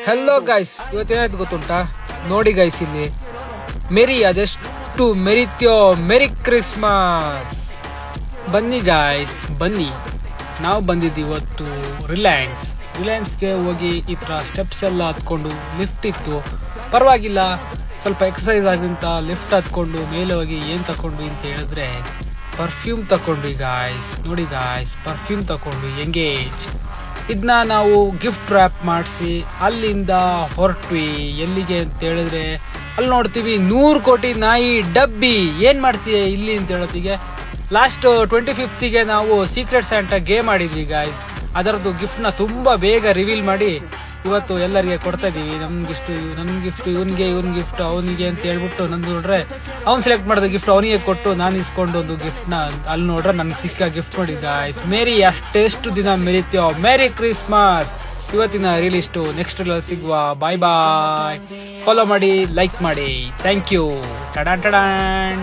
Hello guys, ಇವತ್ತೇನಾಯ್ತು ಗೊತ್ತುಂಟಾ? ನೋಡಿ guys, ಇಲ್ಲಿ ಮೇರಿ ಅದೆಷ್ಟು ಮೆರಿತ್ಯೋ, ಮೆರಿ ಕ್ರಿಸ್ಮಸ್. ಬನ್ನಿ ಗೈಸ್, ಬನ್ನಿ. ನಾವು ಬಂದಿದ್ದು ಇವತ್ತು ರಿಲಯನ್ಸ್ಗೆ ಹೋಗಿ ಈ ಥರ ಸ್ಟೆಪ್ಸ್ ಎಲ್ಲ ಹತ್ಕೊಂಡು ಲಿಫ್ಟ್ ಇತ್ತು, ಪರವಾಗಿಲ್ಲ, ಸ್ವಲ್ಪ ಎಕ್ಸಸೈಸ್ ಆಗಿಂತ ಲಿಫ್ಟ್ ಹತ್ಕೊಂಡು ಮೇಲೆ ಹೋಗಿ ಏನು ತಗೊಂಡು ಅಂತ ಹೇಳಿದ್ರೆ ಪರ್ಫ್ಯೂಮ್ ತಗೊಂಡ್ವಿ ಗಾಯ್ಸ್. ನೋಡಿ ಗಾಯ್ಸ್, ಪರ್ಫ್ಯೂಮ್ ತಗೊಂಡ್ವಿ, ಎಂಗೇಜ್. ಇದನ್ನ ನಾವು ಗಿಫ್ಟ್ ರ್ಯಾಪ್ ಮಾಡಿಸಿ ಅಲ್ಲಿಂದ ಹೊರಟ್ವಿ. ಎಲ್ಲಿಗೆ ಅಂತ ಹೇಳಿದ್ರೆ ಅಲ್ಲಿ ನೋಡ್ತೀವಿ 100 ಕೋಟಿ ನಾಯಿ ಡಬ್ಬಿ. ಏನ್ ಮಾಡ್ತೀವಿ ಇಲ್ಲಿ ಅಂತ ಹೇಳೋತ್ತಿಗೆ ಲಾಸ್ಟ್ 25th ನಾವು ಸೀಕ್ರೆಟ್ ಸ್ಯಾಂಟಾ ಗೇಮ್ ಆಡಿದ್ವಿ ಗಾಯ್ಸ್. ಅದರದ್ದು ಗಿಫ್ಟ್ನ ತುಂಬಾ ಬೇಗ ರಿವೀಲ್ ಮಾಡಿ ಇವತ್ತು ಎಲ್ಲರಿಗೆ ಕೊಡ್ತಾ ಇದೀವಿ. ನನ್ ಗಿಫ್ಟ್, ಇವನ್ ಗಿಫ್ಟ್ ಅವನಿಗೆ ಅಂತ ಹೇಳ್ಬಿಟ್ಟು ನಂದು ನೋಡ್ರೆ ಅವ್ನು ಸೆಲೆಕ್ಟ್ ಮಾಡಿದ ಗಿಫ್ಟ್ ಅವನಿಗೆ ಕೊಟ್ಟು ನಾನು ಇಸ್ಕೊಂಡು ಒಂದು ಗಿಫ್ಟ್ನ ಅಲ್ಲಿ ನೋಡ್ರೆ ನನ್ಗೆ ಸಿಕ್ಕ ಗಿಫ್ಟ್ ನೋಡಿ ಗಾಯ್ಸ್. ಮೇರಿ ಅಷ್ಟೆಷ್ಟು ದಿನ ಮೆರಿತ್ಯೋ, ಮೇರಿ ಕ್ರಿಸ್ಮಸ್. ಇವತ್ತಿನ ರೀಲಿಸ್ಟು, ನೆಕ್ಸ್ಟ್ ರೀಲ್ ಸಿಗುವ. Bye bye. ಫಾಲೋ ಮಾಡಿ, ಲೈಕ್ ಮಾಡಿ. Thank you. ಟಡಾನ್ ಟಡಾನ್.